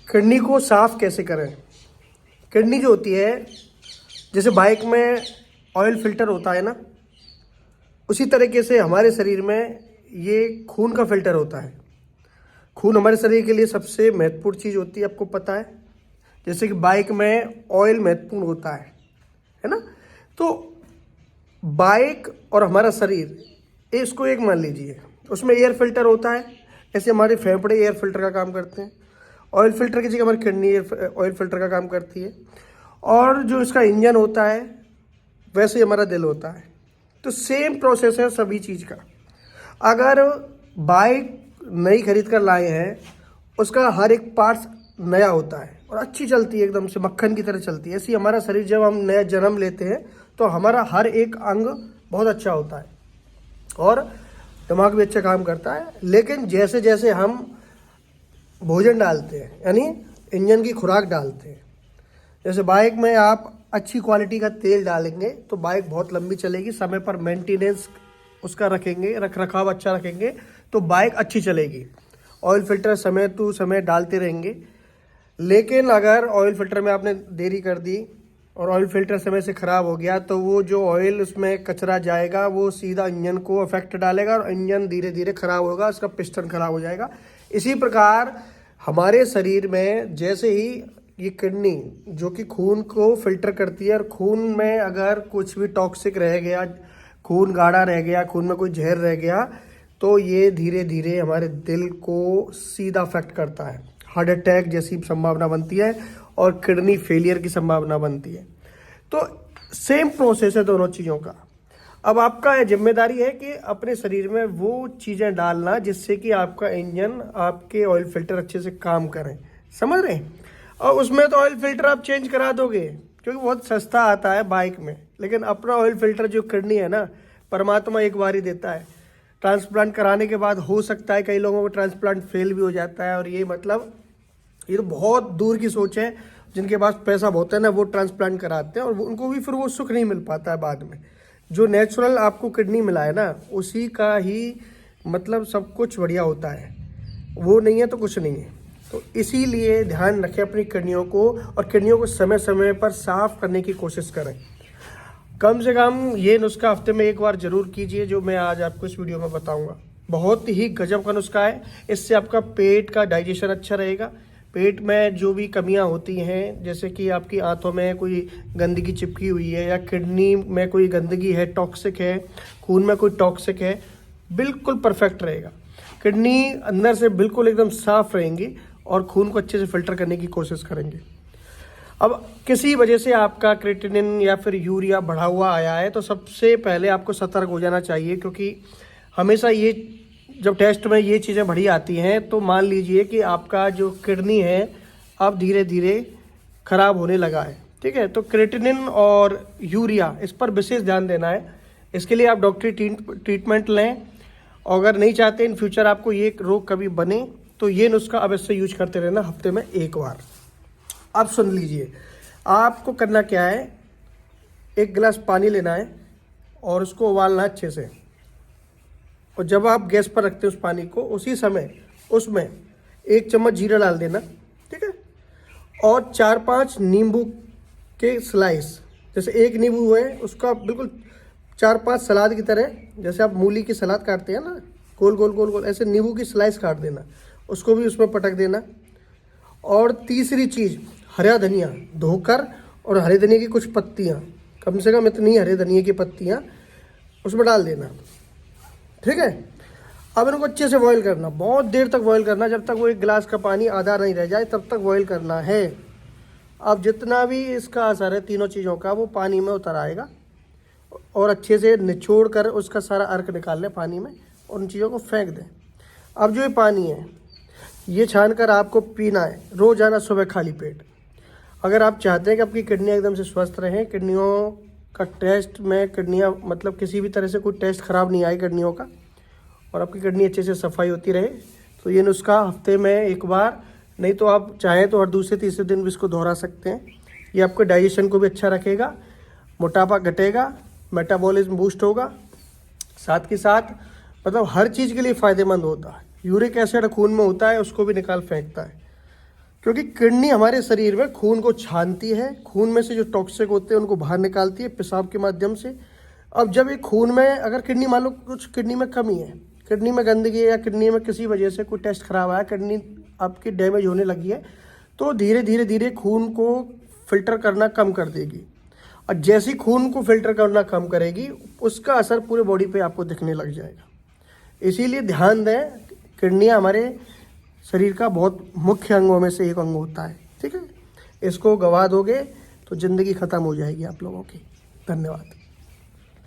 Kidney को साफ कैसे करें। किडनी जो होती है, जैसे बाइक में ऑयल फिल्टर होता है ना, उसी तरीके से हमारे शरीर में ये खून का फिल्टर होता है। खून हमारे शरीर के लिए सबसे महत्वपूर्ण चीज़ होती है, आपको पता है। जैसे कि बाइक में ऑयल महत्वपूर्ण होता है ना। तो बाइक और हमारा शरीर, इसको एक मान लीजिए, उसमें एयर फिल्टर होता है। ऐसे हमारे फेफड़े एयर फिल्टर का काम करते हैं, ऑयल फिल्टर की जगह हमारी किडनी ऑयल फिल्टर का काम करती है। और जो इसका इंजन होता है, वैसे ही हमारा दिल होता है। तो सेम प्रोसेस है सभी चीज़ का। अगर बाइक नई खरीद कर लाए हैं, उसका हर एक पार्ट्स नया होता है और अच्छी चलती है, एकदम से मक्खन की तरह चलती है। ऐसी हमारा शरीर जब हम नया जन्म लेते हैं तो हमारा हर एक अंग बहुत अच्छा होता है और दिमाग भी अच्छा काम करता है। लेकिन जैसे जैसे हम भोजन डालते हैं, यानी इंजन की खुराक डालते हैं, जैसे बाइक में आप अच्छी क्वालिटी का तेल डालेंगे तो बाइक बहुत लंबी चलेगी। समय पर मेंटेनेंस उसका रखेंगे, रख रखाव अच्छा रखेंगे तो बाइक अच्छी चलेगी। ऑयल फिल्टर समय टू समय डालते रहेंगे। लेकिन अगर ऑयल फिल्टर में आपने देरी कर दी और ऑयल फिल्टर समय से ख़राब हो गया, तो वो जो ऑयल उसमें कचरा जाएगा वो सीधा इंजन को अफेक्ट डालेगा और इंजन धीरे धीरे ख़राब होगा, उसका पिस्टन ख़राब हो जाएगा। इसी प्रकार हमारे शरीर में जैसे ही ये किडनी जो कि खून को फिल्टर करती है, और खून में अगर कुछ भी टॉक्सिक रह गया, खून गाढ़ा रह गया, खून में कोई जहर रह गया, तो ये धीरे धीरे हमारे दिल को सीधा अफेक्ट करता है। हार्ट अटैक जैसी संभावना बनती है और किडनी फेलियर की संभावना बनती है। तो सेम प्रोसेस है दोनों चीज़ों का। अब आपका जिम्मेदारी है कि अपने शरीर में वो चीज़ें डालना जिससे कि आपका इंजन, आपके ऑयल फिल्टर अच्छे से काम करें। समझ रहे हैं। और उसमें तो ऑयल फिल्टर आप चेंज करा दोगे क्योंकि बहुत सस्ता आता है बाइक में। लेकिन अपना ऑयल फिल्टर जो किडनी है ना, परमात्मा एक बार ही देता है। ट्रांसप्लांट कराने के बाद हो सकता है कई लोगों को ट्रांसप्लांट फेल भी हो जाता है। और ये मतलब ये तो बहुत दूर की सोच है। जिनके पास पैसा बहुत है ना, वो ट्रांसप्लांट कराते हैं और उनको भी फिर वो सुख नहीं मिल पाता है बाद में। जो नेचुरल आपको किडनी मिला है ना, उसी का ही मतलब सब कुछ बढ़िया होता है। वो नहीं है तो कुछ नहीं है। तो इसीलिए ध्यान रखें अपनी किडनियों को, और किडनियों को समय समय पर साफ करने की कोशिश करें। कम से कम ये नुस्खा हफ्ते में एक बार जरूर कीजिए, जो मैं आज आपको इस वीडियो में बताऊंगा। बहुत ही गजब का नुस्खा है। इससे आपका पेट का डाइजेशन अच्छा रहेगा। पेट में जो भी कमियां होती हैं, जैसे कि आपकी आंतों में कोई गंदगी चिपकी हुई है, या किडनी में कोई गंदगी है, टॉक्सिक है, खून में कोई टॉक्सिक है, बिल्कुल परफेक्ट रहेगा। किडनी अंदर से बिल्कुल एकदम साफ रहेंगी और खून को अच्छे से फिल्टर करने की कोशिश करेंगे। अब किसी वजह से आपका क्रिएटिनिन या फिर यूरिया बढ़ा हुआ आया है, तो सबसे पहले आपको सतर्क हो जाना चाहिए। क्योंकि हमेशा ये जब टेस्ट में ये चीज़ें बढ़ी आती हैं, तो मान लीजिए कि आपका जो किडनी है अब धीरे धीरे ख़राब होने लगा है। ठीक है, तो क्रिएटिनिन और यूरिया, इस पर विशेष ध्यान देना है। इसके लिए आप डॉक्टरी ट्रीटमेंट लें। और अगर नहीं चाहते इन फ्यूचर आपको ये रोग कभी बने, तो ये नुस्खा अवश्य यूज करते रहना हफ्ते में एक बार। अब सुन लीजिए, आपको करना क्या है। एक गिलास पानी लेना है और उसको उबालना है अच्छे से। और जब आप गैस पर रखते हैं उस पानी को, उसी समय उसमें 1 चम्मच जीरा डाल देना। ठीक है, और 4-5 नींबू के स्लाइस, जैसे एक नींबू है उसका बिल्कुल 4-5 सलाद की तरह, जैसे आप मूली की सलाद काटते हैं ना, गोल गोल गोल गोल, ऐसे नींबू की स्लाइस काट देना, उसको भी उसमें पटक देना। और तीसरी चीज़, हरा धनिया धोकर, और हरे धनिया की कुछ पत्तियाँ, कम से कम इतनी हरे धनिया की पत्तियाँ उसमें डाल देना। ठीक है, अब इनको अच्छे से बॉईल करना, बहुत देर तक बॉईल करना, जब तक वो एक गिलास का पानी आधा नहीं रह जाए तब तक बॉईल करना है। अब जितना भी इसका असर है तीनों चीज़ों का, वो पानी में उतर आएगा। और अच्छे से निचोड़ कर उसका सारा अर्क निकाल लें पानी में, और उन चीज़ों को फेंक दें। अब जो ये पानी है, ये छान कर आपको पीना है रोज़ाना सुबह खाली पेट। अगर आप चाहते हैं कि आपकी किडनियाँ एकदम से स्वस्थ रहें, किडनियों का टेस्ट में, किडनियाँ मतलब किसी भी तरह से कोई टेस्ट ख़राब नहीं आए किडनियों का, और आपकी किडनी अच्छे से सफाई होती रहे, तो ये नुस्खा हफ्ते में एक बार, नहीं तो आप चाहें तो हर दूसरे तीसरे दिन भी इसको दोहरा सकते हैं। ये आपके डाइजेशन को भी अच्छा रखेगा, मोटापा घटेगा, मेटाबॉलिज्म बूस्ट होगा, साथ के साथ मतलब हर चीज़ के लिए फ़ायदेमंद होता है। यूरिक एसिड खून में होता है, उसको भी निकाल फेंकता है। क्योंकि किडनी हमारे शरीर में खून को छानती है, खून में से जो टॉक्सिक होते हैं उनको बाहर निकालती है पेशाब के माध्यम से। अब जब ये खून में अगर किडनी, मान लो कुछ किडनी में कमी है, किडनी में गंदगी है, या किडनी में किसी वजह से कोई टेस्ट खराब आया, किडनी आपकी डैमेज होने लगी है, तो धीरे धीरे धीरे खून को फिल्टर करना कम कर देगी। और जैसी खून को फिल्टर करना कम करेगी, उसका असर पूरे बॉडी पे आपको दिखने लग जाएगा। इसीलिए ध्यान दें, किडनी हमारे शरीर का बहुत मुख्य अंगों में से एक अंग होता है, ठीक है। इसको गवा दोगे तो ज़िंदगी ख़त्म हो जाएगी आप लोगों की। धन्यवाद।